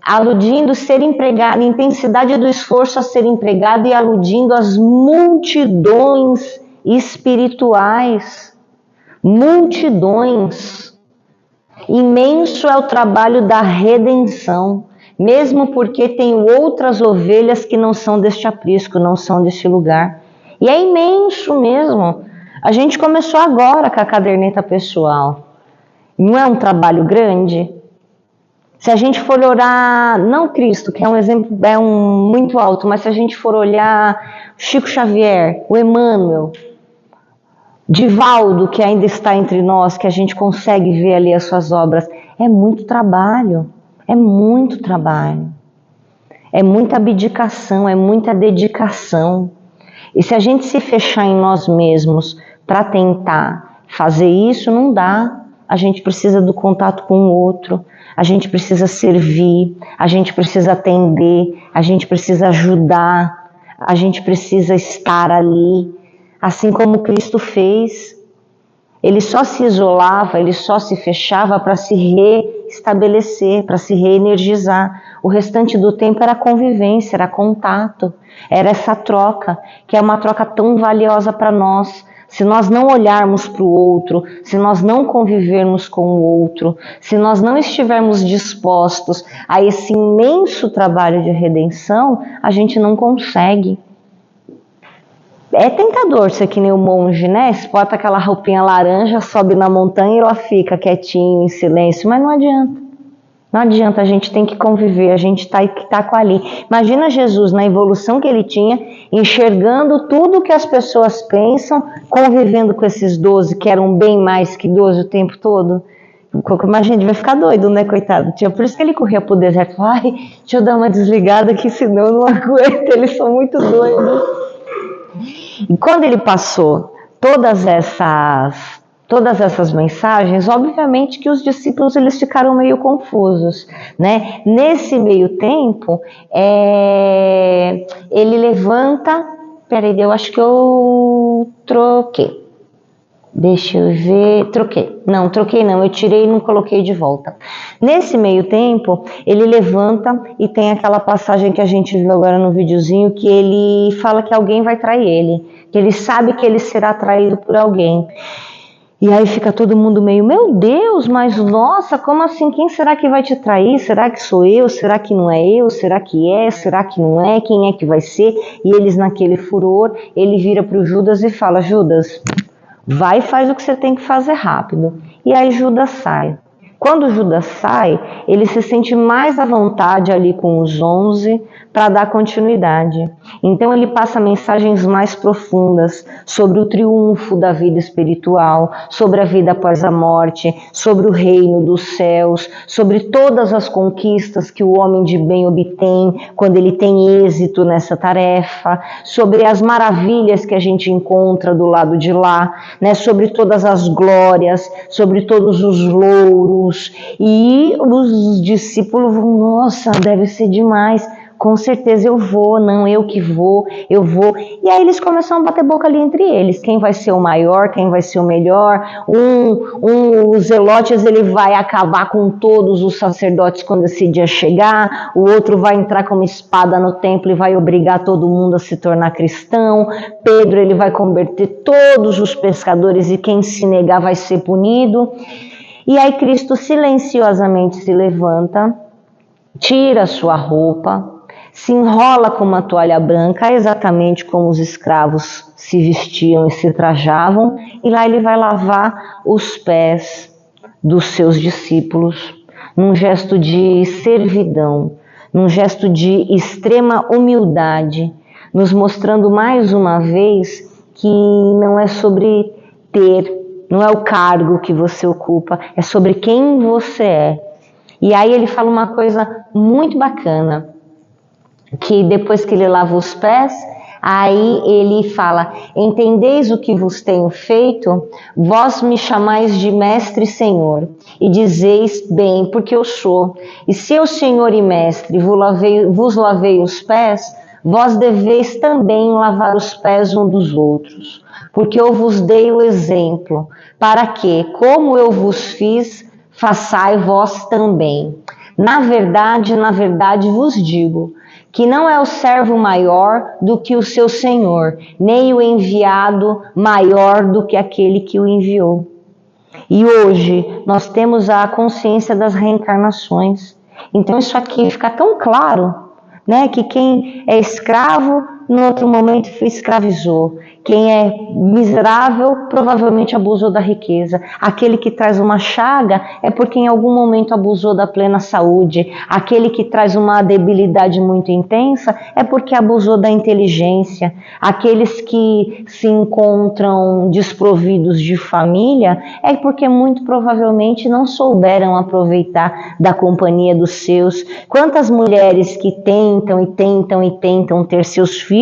aludindo ser empregado, a intensidade do esforço a ser empregado e aludindo às multidões espirituais. Multidões. Imenso é o trabalho da redenção, mesmo porque tenho outras ovelhas que não são deste aprisco, não são deste lugar. E é imenso mesmo. A gente começou agora com a caderneta pessoal. Não é um trabalho grande? Se a gente for olhar, não Cristo, que é um exemplo muito alto, mas se a gente for olhar Chico Xavier, o Emmanuel, Divaldo, que ainda está entre nós, que a gente consegue ver ali as suas obras, é muito trabalho, é muito trabalho, é muita abdicação, é muita dedicação. E se a gente se fechar em nós mesmos para tentar fazer isso, não dá. A gente precisa do contato com o outro, a gente precisa servir, a gente precisa atender, a gente precisa ajudar, a gente precisa estar ali, assim como Cristo fez. Ele só se isolava, ele só se fechava para se reestabelecer, para se reenergizar. O restante do tempo era convivência, era contato, era essa troca, que é uma troca tão valiosa para nós. Se nós não olharmos para o outro, se nós não convivermos com o outro, se nós não estivermos dispostos a esse imenso trabalho de redenção, a gente não consegue. É tentador ser que nem o monge, né? Você bota aquela roupinha laranja, sobe na montanha e lá fica quietinho, em silêncio, mas não adianta. Não adianta, a gente tem que conviver, a gente tá com ali. Imagina Jesus na evolução que ele tinha, enxergando tudo que as pessoas pensam, convivendo com esses 12, que eram bem mais que 12 o tempo todo. Imagina, ele vai ficar doido, né, coitado? Por isso que ele corria pro deserto. Ai, deixa eu dar uma desligada aqui, senão eu não aguento, eles são muito doidos. E quando ele passou todas essas mensagens, obviamente que os discípulos eles ficaram meio confusos, né? Nesse meio tempo, ele levanta, peraí, eu acho que eu troquei. Deixa eu ver, troquei não, eu tirei e não coloquei de volta. Nesse meio tempo, ele levanta e tem aquela passagem que a gente viu agora no videozinho, que ele fala que alguém vai trair ele, que ele sabe que ele será traído por alguém. E aí fica todo mundo meio, meu Deus, mas nossa, como assim? Quem será que vai te trair? Será que sou eu? Será que não é eu? Será que é? Será que não é? Quem é que vai ser? E eles naquele furor, ele vira para o Judas e fala, Judas, vai e faz o que você tem que fazer rápido. E aí Judas sai. Quando Judas sai, ele se sente mais à vontade ali com os 11 para dar continuidade. Então ele passa mensagens mais profundas sobre o triunfo da vida espiritual, sobre a vida após a morte, sobre o reino dos céus, sobre todas as conquistas que o homem de bem obtém quando ele tem êxito nessa tarefa, sobre as maravilhas que a gente encontra do lado de lá, né? Sobre todas as glórias, sobre todos os louros. E os discípulos vão, nossa, deve ser demais, com certeza eu vou, não, eu que vou, eu vou. E aí eles começam a bater boca ali entre eles, quem vai ser o maior, quem vai ser o melhor. Os Zelotes, ele vai acabar com todos os sacerdotes quando esse dia chegar, o outro vai entrar com uma espada no templo e vai obrigar todo mundo a se tornar cristão. Pedro, ele vai converter todos os pescadores e quem se negar vai ser punido. E aí Cristo silenciosamente se levanta, tira a sua roupa, se enrola com uma toalha branca, exatamente como os escravos se vestiam e se trajavam, e lá ele vai lavar os pés dos seus discípulos, num gesto de servidão, num gesto de extrema humildade, nos mostrando mais uma vez que não é sobre ter, não é o cargo que você ocupa, é sobre quem você é. E aí ele fala uma coisa muito bacana, que depois que ele lava os pés, aí ele fala, entendeis o que vos tenho feito? Vós me chamais de mestre e senhor, e dizeis bem, porque eu sou. E se eu, senhor e mestre, vos lavei os pés, vós deveis também lavar os pés um dos outros, porque eu vos dei o exemplo, para que, como eu vos fiz, façai vós também. Na verdade vos digo, que não é o servo maior do que o seu senhor, nem o enviado maior do que aquele que o enviou. E hoje nós temos a consciência das reencarnações. Então isso aqui fica tão claro, né, que quem é escravo, no outro momento escravizou. Quem é miserável, provavelmente abusou da riqueza. Aquele que traz uma chaga é porque em algum momento abusou da plena saúde. Aquele que traz uma debilidade muito intensa é porque abusou da inteligência. Aqueles que se encontram desprovidos de família é porque muito provavelmente não souberam aproveitar da companhia dos seus. Quantas mulheres que tentam ter seus filhos,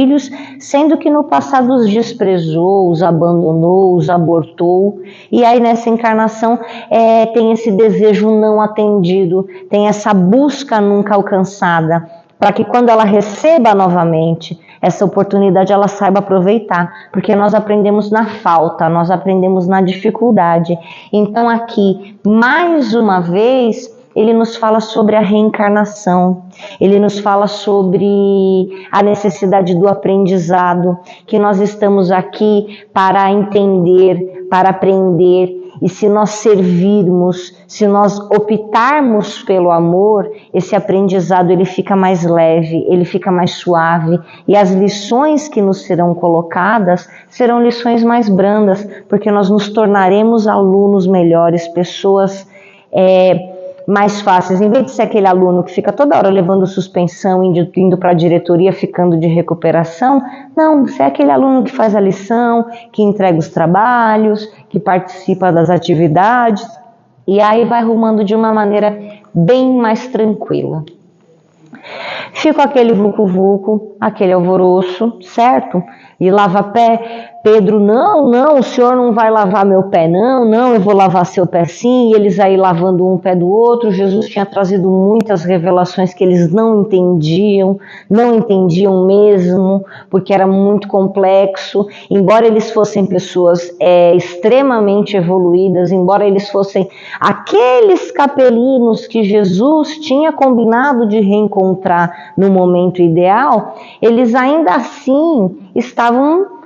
sendo que no passado os desprezou, os abandonou, os abortou, e aí nessa encarnação tem esse desejo não atendido, tem essa busca nunca alcançada, para que quando ela receba novamente essa oportunidade ela saiba aproveitar, porque nós aprendemos na falta, nós aprendemos na dificuldade. Então aqui, mais uma vez, ele nos fala sobre a reencarnação, ele nos fala sobre a necessidade do aprendizado, que nós estamos aqui para entender, para aprender, e se nós servirmos, se nós optarmos pelo amor, esse aprendizado ele fica mais leve, ele fica mais suave, e as lições que nos serão colocadas serão lições mais brandas, porque nós nos tornaremos alunos melhores, pessoas mais fáceis, em vez de ser aquele aluno que fica toda hora levando suspensão, indo para a diretoria, ficando de recuperação. Não, você é aquele aluno que faz a lição, que entrega os trabalhos, que participa das atividades, e aí vai arrumando de uma maneira bem mais tranquila. Fica aquele vucu-vucu, aquele alvoroço, certo? E lava pé. Pedro, não, o senhor não vai lavar meu pé, não, eu vou lavar seu pé sim. E eles aí lavando um pé do outro. Jesus tinha trazido muitas revelações que eles não entendiam mesmo, porque era muito complexo. Embora eles fossem pessoas extremamente evoluídas, embora eles fossem aqueles capelinos que Jesus tinha combinado de reencontrar no momento ideal, eles ainda assim estavam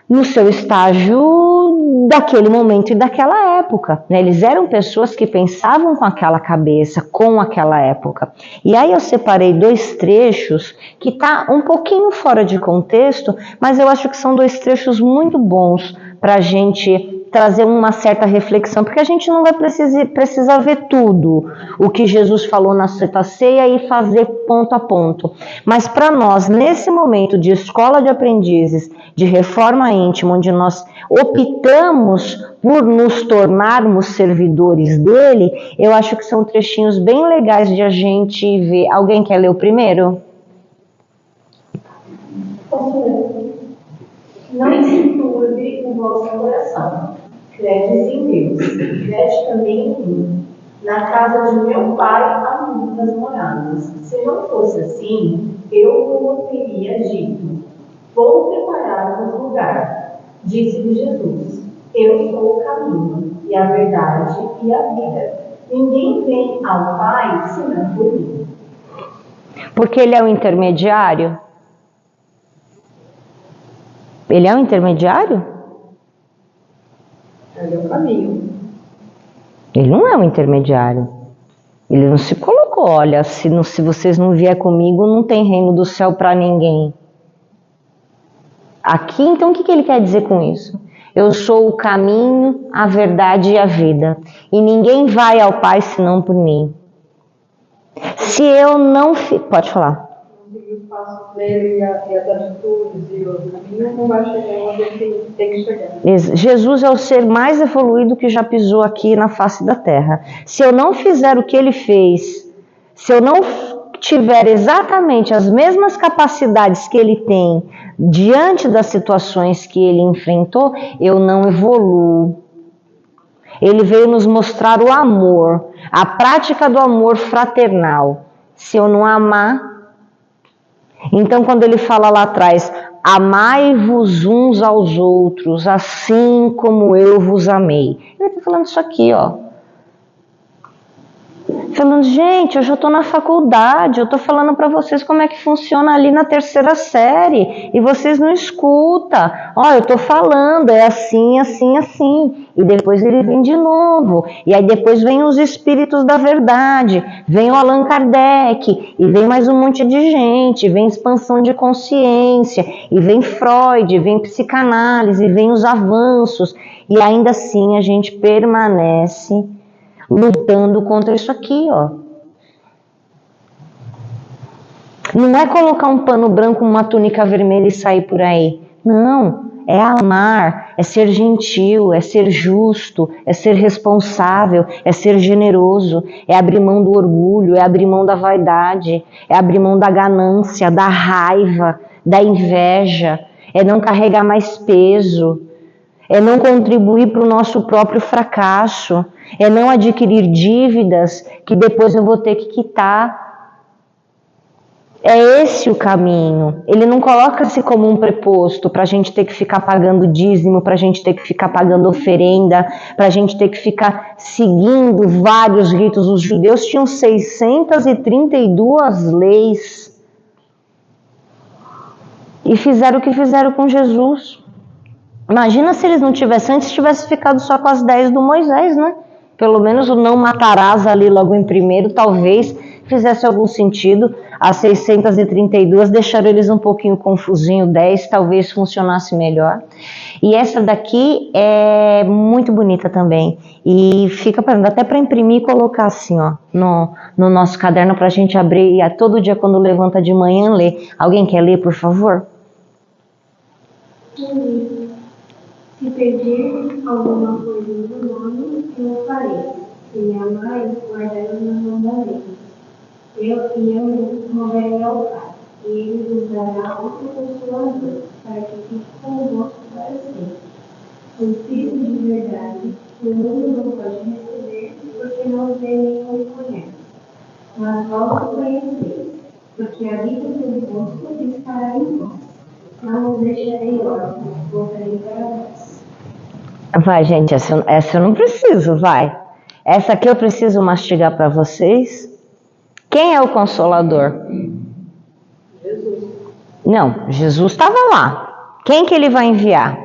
no seu estágio daquele momento e daquela época, né? Eles eram pessoas que pensavam com aquela cabeça, com aquela época. E aí eu separei 2 trechos que tá um pouquinho fora de contexto, mas eu acho que são 2 trechos muito bons para a gente trazer uma certa reflexão, porque a gente não vai precisar ver tudo o que Jesus falou na Santa Ceia e fazer ponto a ponto. Mas para nós, nesse momento de escola de aprendizes, de reforma íntima, onde nós optamos por nos tornarmos servidores dele, eu acho que são trechinhos bem legais de a gente ver. Alguém quer ler o primeiro? Não se turbe o vosso coração. Credes em Deus, crede também em mim. Na casa de meu pai há muitas moradas. Se não fosse assim, eu vos teria dito: vou preparar um lugar. Disse-lhe Jesus: eu sou o caminho, e a verdade e a vida. Ninguém vem ao Pai senão por mim. Porque ele é o intermediário? Ele é um intermediário? Ele é o caminho. Ele não é um intermediário. Ele não se colocou, olha, se vocês não vier comigo, não tem reino do céu para ninguém. Aqui, então, o que ele quer dizer com isso? Eu sou o caminho, a verdade e a vida. E ninguém vai ao Pai senão por mim. Se eu não... Pode falar. Os passos dele e as atitudes e o caminho não vai chegar onde ele tem que chegar. Jesus é o ser mais evoluído que já pisou aqui na face da terra. Se eu não fizer o que ele fez, se eu não tiver exatamente as mesmas capacidades que ele tem diante das situações que ele enfrentou, eu não evoluo. Ele veio nos mostrar o amor, a prática do amor fraternal. Se eu não amar... Então, quando ele fala lá atrás, amai-vos uns aos outros, assim como eu vos amei. Ele está falando isso aqui, ó. Falando, gente, eu já estou na faculdade, eu estou falando para vocês como é que funciona ali na 3ª série, e vocês não escutam. Ó, eu estou falando, é assim, assim, assim. E depois ele vem de novo. E aí depois vem os espíritos da verdade, vem o Allan Kardec, e vem mais um monte de gente, vem expansão de consciência, e vem Freud, vem psicanálise, vem os avanços, e ainda assim a gente permanece lutando contra isso aqui, ó. Não é colocar um pano branco, uma túnica vermelha e sair por aí. Não, é amar, é ser gentil, é ser justo, é ser responsável, é ser generoso, é abrir mão do orgulho, é abrir mão da vaidade, é abrir mão da ganância, da raiva, da inveja, é não carregar mais peso, é não contribuir para o nosso próprio fracasso, é não adquirir dívidas que depois eu vou ter que quitar. É esse o caminho. Ele não coloca-se como um preposto para a gente ter que ficar pagando dízimo, para a gente ter que ficar pagando oferenda, para a gente ter que ficar seguindo vários ritos. Os judeus tinham 632 leis e fizeram o que fizeram com Jesus. Imagina se eles não tivessem, antes tivesse ficado só com as 10 do Moisés, né? Pelo menos o não matarás ali logo em primeiro, talvez fizesse algum sentido. As 632 deixaram eles um pouquinho confusinho, 10 talvez funcionasse melhor. E essa daqui é muito bonita também. E fica até para imprimir e colocar assim, ó, no nosso caderno para a gente abrir e todo dia quando levanta de manhã ler. Alguém quer ler, por favor? Se pedir alguma coisa no meu nome, eu o farei. Se me amar, guardai os meus mandamentos. Eu moverei ao Pai, e ele vos dará outro Consolador, para que fique convosco para sempre. O Espírito de verdade, que o mundo não pode receber, porque não vê nem o conhece. Mas vós o conheceis, porque habita convosco e estará em vós. Não os deixarei órfãos, voltarei para vós. Vai, gente, essa eu não preciso, vai. Essa aqui eu preciso mastigar para vocês. Quem é o Consolador? Jesus. Não, Jesus estava lá. Quem que ele vai enviar?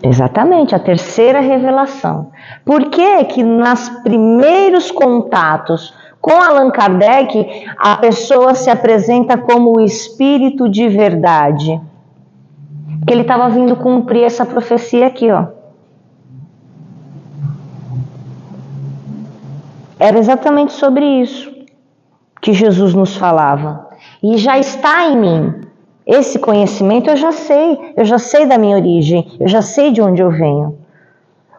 Exatamente, a 3ª revelação. Por que que nos primeiros contatos com Allan Kardec, a pessoa se apresenta como o Espírito de verdade? Porque ele estava vindo cumprir essa profecia aqui, ó. Era exatamente sobre isso que Jesus nos falava. E já está em mim. Esse conhecimento eu já sei da minha origem, eu já sei de onde eu venho.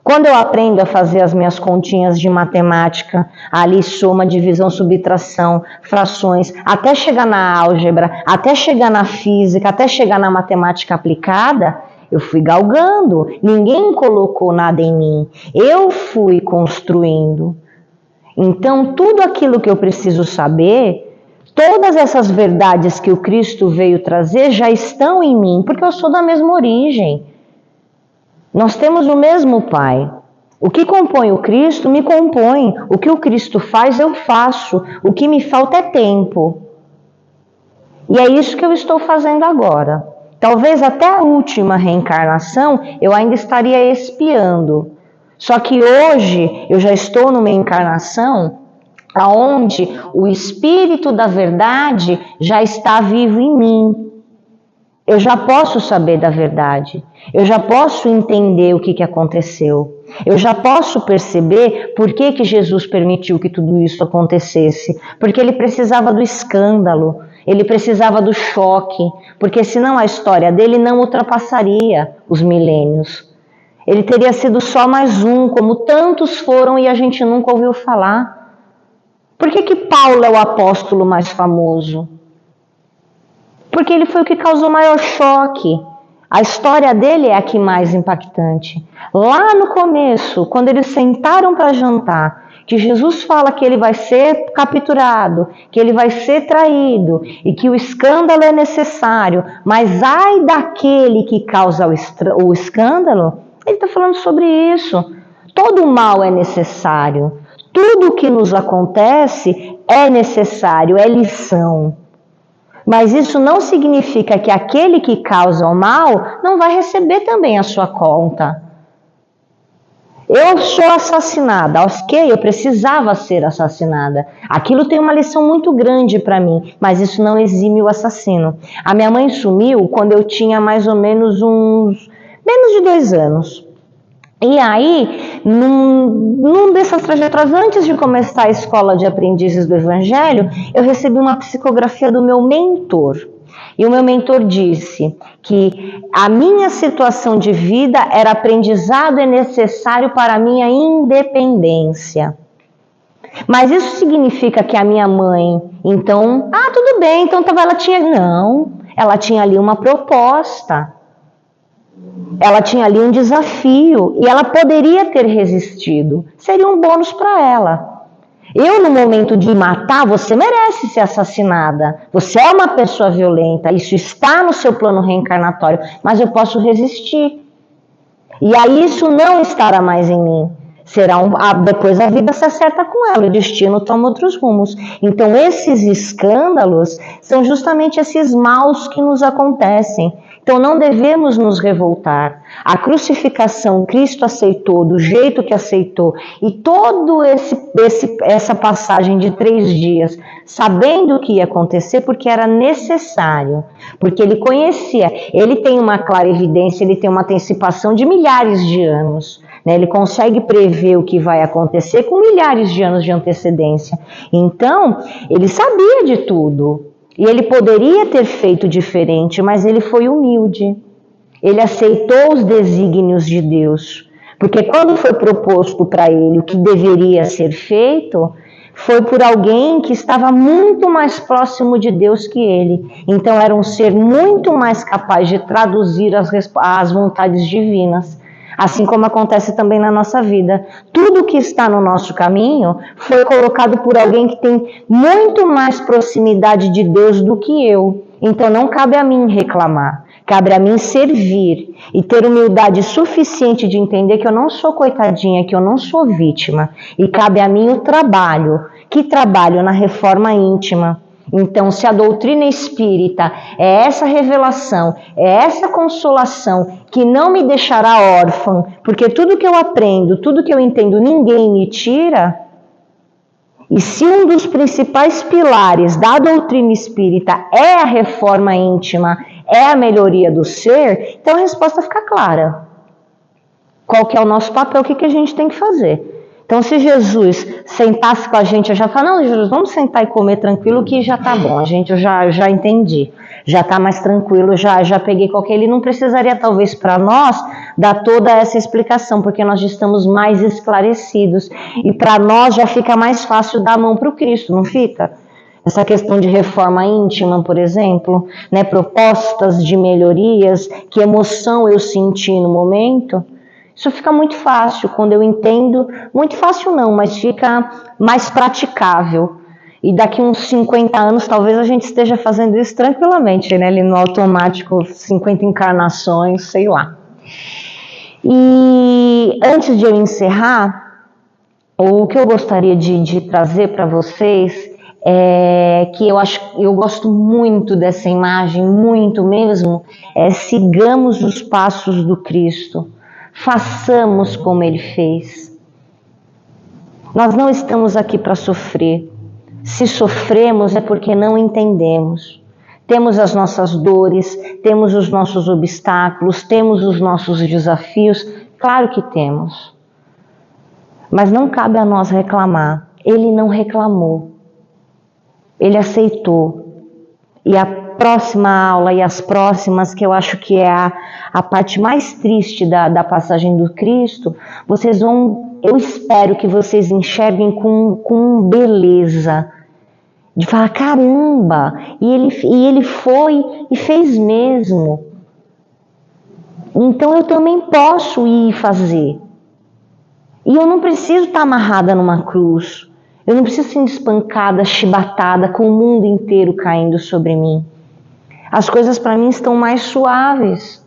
Quando eu aprendo a fazer as minhas continhas de matemática, ali soma, divisão, subtração, frações, até chegar na álgebra, até chegar na física, até chegar na matemática aplicada, eu fui galgando. Ninguém colocou nada em mim. Eu fui construindo. Então, tudo aquilo que eu preciso saber, todas essas verdades que o Cristo veio trazer já estão em mim, porque eu sou da mesma origem. Nós temos o mesmo Pai. O que compõe o Cristo, me compõe. O que o Cristo faz, eu faço. O que me falta é tempo. E é isso que eu estou fazendo agora. Talvez até a última reencarnação eu ainda estaria espiando. Só que hoje eu já estou numa encarnação onde o Espírito da verdade já está vivo em mim. Eu já posso saber da verdade, eu já posso entender o que aconteceu, eu já posso perceber por que Jesus permitiu que tudo isso acontecesse, porque ele precisava do escândalo, ele precisava do choque, porque senão a história dele não ultrapassaria os milênios. Ele teria sido só mais um, como tantos foram e a gente nunca ouviu falar. Por que Paulo é o apóstolo mais famoso? Porque ele foi o que causou maior choque. A história dele é a que mais impactante. Lá no começo, quando eles sentaram para jantar, que Jesus fala que ele vai ser capturado, que ele vai ser traído e que o escândalo é necessário, mas ai daquele que causa o escândalo, ele está falando sobre isso. Todo mal é necessário. Tudo que nos acontece é necessário, é lição. Mas isso não significa que aquele que causa o mal não vai receber também a sua conta. Eu sou assassinada, ok, eu precisava ser assassinada. Aquilo tem uma lição muito grande para mim, mas isso não exime o assassino. A minha mãe sumiu quando eu tinha mais ou menos menos de 2 anos. E aí, num dessas trajetórias, antes de começar a escola de aprendizes do Evangelho, eu recebi uma psicografia do meu mentor. E o meu mentor disse que a minha situação de vida era aprendizado e necessário para a minha independência. Mas isso significa que a minha mãe, então, tudo bem, então ela tinha... Não, ela tinha ali uma proposta. Ela tinha ali um desafio e ela poderia ter resistido. Seria um bônus para ela. Eu, no momento de matar, você merece ser assassinada. Você é uma pessoa violenta. Isso está no seu plano reencarnatório. Mas eu posso resistir. E aí isso não estará mais em mim. Depois a vida se acerta com ela. O destino toma outros rumos. Então esses escândalos são justamente esses maus que nos acontecem. Então não devemos nos revoltar. A crucificação Cristo aceitou do jeito que aceitou, e todo essa passagem de 3 dias, sabendo o que ia acontecer, porque era necessário, porque ele conhecia, ele tem uma clara evidência, ele tem uma antecipação de milhares de anos, né? Ele consegue prever o que vai acontecer com milhares de anos de antecedência. Então, ele sabia de tudo. E ele poderia ter feito diferente, mas ele foi humilde. Ele aceitou os desígnios de Deus. Porque quando foi proposto para ele o que deveria ser feito, foi por alguém que estava muito mais próximo de Deus que ele. Então era um ser muito mais capaz de traduzir as vontades divinas. Assim como acontece também na nossa vida. Tudo que está no nosso caminho foi colocado por alguém que tem muito mais proximidade de Deus do que eu. Então não cabe a mim reclamar, cabe a mim servir e ter humildade suficiente de entender que eu não sou coitadinha, que eu não sou vítima. E cabe a mim o trabalho. Que trabalho? Na reforma íntima. Então, se a doutrina espírita é essa revelação, é essa consolação que não me deixará órfã, porque tudo que eu aprendo, tudo que eu entendo, ninguém me tira, e se um dos principais pilares da doutrina espírita é a reforma íntima, é a melhoria do ser, então a resposta fica clara. Qual que é o nosso papel, o que a gente tem que fazer? Então, se Jesus sentasse com a gente, eu já falo, não, Jesus, vamos sentar e comer tranquilo que já tá bom, eu já entendi, já tá mais tranquilo, já peguei qualquer... Ele não precisaria, talvez, para nós, dar toda essa explicação, porque nós já estamos mais esclarecidos, e para nós já fica mais fácil dar a mão para o Cristo, não fica? Essa questão de reforma íntima, por exemplo, né, propostas de melhorias, que emoção eu senti no momento... Isso fica muito fácil quando eu entendo, muito fácil não, mas fica mais praticável. E daqui uns 50 anos talvez a gente esteja fazendo isso tranquilamente, né? Ali no automático, 50 encarnações, sei lá. E antes de eu encerrar, o que eu gostaria de trazer para vocês é que eu gosto muito dessa imagem, muito mesmo, sigamos os passos do Cristo. Façamos como ele fez. Nós não estamos aqui para sofrer. Se sofremos é porque não entendemos. Temos as nossas dores, temos os nossos obstáculos, temos os nossos desafios. Claro que temos. Mas não cabe a nós reclamar. Ele não reclamou. Ele aceitou. E a próxima aula e as próximas, que eu acho que é a parte mais triste da passagem do Cristo, eu espero que vocês enxerguem com beleza, de falar, caramba, e ele foi e fez mesmo. Então eu também posso ir fazer. E eu não preciso estar amarrada numa cruz. Eu não preciso ser espancada, chibatada, com o mundo inteiro caindo sobre mim. As coisas para mim estão mais suaves.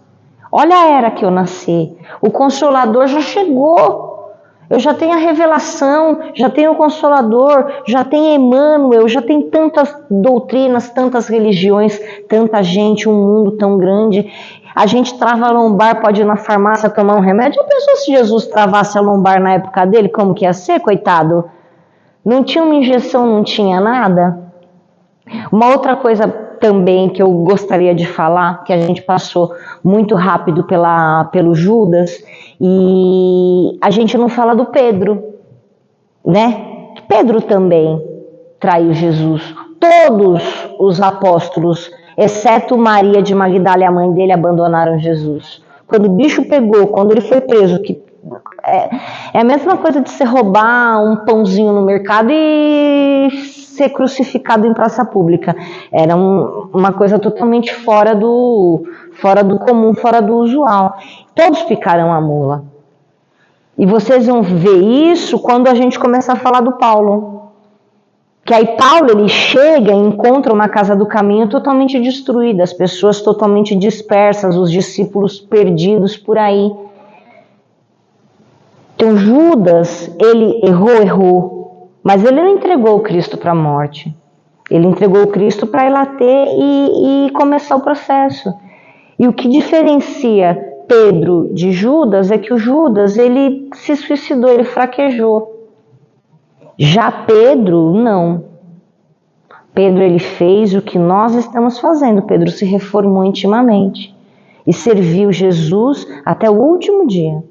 Olha a era que eu nasci. O Consolador já chegou. Eu já tenho a revelação, já tenho o Consolador, já tenho Emmanuel, já tenho tantas doutrinas, tantas religiões, tanta gente, um mundo tão grande. A gente trava a lombar, pode ir na farmácia tomar um remédio. Já pensou se Jesus travasse a lombar na época dele? Como que ia ser, coitado? Não tinha uma injeção, não tinha nada. Uma outra coisa também que eu gostaria de falar, que a gente passou muito rápido pelo Judas, e a gente não fala do Pedro, né? Pedro também traiu Jesus. Todos os apóstolos, exceto Maria de Magdala e a mãe dele, abandonaram Jesus. Quando o bicho pegou, quando ele foi preso, que é a mesma coisa de você roubar um pãozinho no mercado e ser crucificado em praça pública. Era uma coisa totalmente fora do comum, fora do usual. Todos picaram a mula. E vocês vão ver isso quando a gente começar a falar do Paulo. Que aí Paulo, ele chega e encontra uma casa do caminho totalmente destruída, as pessoas totalmente dispersas, os discípulos perdidos por aí. Então Judas, ele errou, mas ele não entregou o Cristo para a morte. Ele entregou o Cristo para ir lá ter e começar o processo. E o que diferencia Pedro de Judas é que o Judas, ele se suicidou, ele fraquejou. Já Pedro, não. Pedro, ele fez o que nós estamos fazendo. Pedro se reformou intimamente e serviu Jesus até o último dia.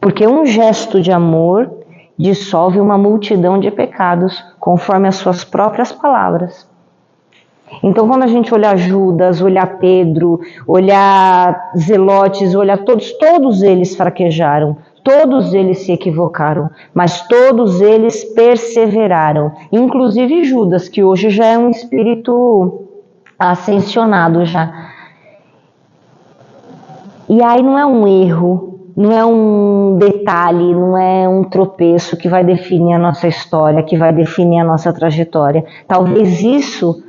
Porque um gesto de amor dissolve uma multidão de pecados, conforme as suas próprias palavras. Então, quando a gente olhar Judas, olhar Pedro, olhar Zelotes, olhar todos eles fraquejaram, todos eles se equivocaram, mas todos eles perseveraram. Inclusive Judas, que hoje já é um espírito ascensionado já. E aí não é um erro, não é um detalhe, não é um tropeço que vai definir a nossa história, que vai definir a nossa trajetória. Talvez isso,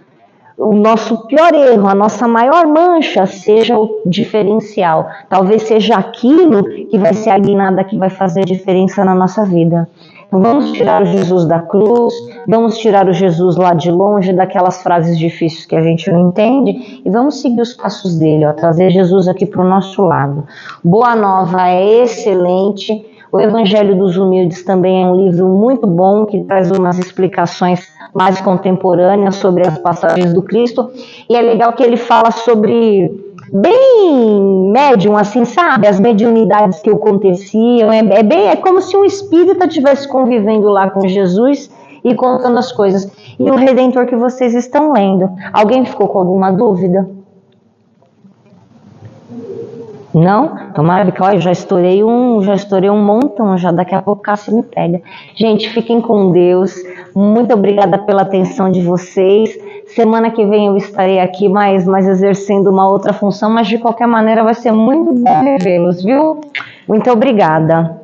o nosso pior erro, a nossa maior mancha, seja o diferencial. Talvez seja aquilo que vai ser a guinada que vai fazer a diferença na nossa vida. Então, vamos tirar o Jesus da cruz, vamos tirar o Jesus lá de longe, daquelas frases difíceis que a gente não entende, e vamos seguir os passos dele, trazer Jesus aqui para o nosso lado. Boa Nova é excelente. O Evangelho dos Humildes também é um livro muito bom, que traz umas explicações mais contemporâneas sobre as passagens do Cristo. E é legal que ele fala sobre, bem médium, assim, sabe? As mediunidades que aconteciam. É como se um espírita estivesse convivendo lá com Jesus e contando as coisas. E o Redentor que vocês estão lendo. Alguém ficou com alguma dúvida? Não? Tomara que, olha, já estourei um montão, já daqui a pouco o Cássio me pega. Gente, fiquem com Deus. Muito obrigada pela atenção de vocês. Semana que vem eu estarei aqui mais exercendo uma outra função, mas de qualquer maneira vai ser muito bom revê-los, viu? Muito obrigada.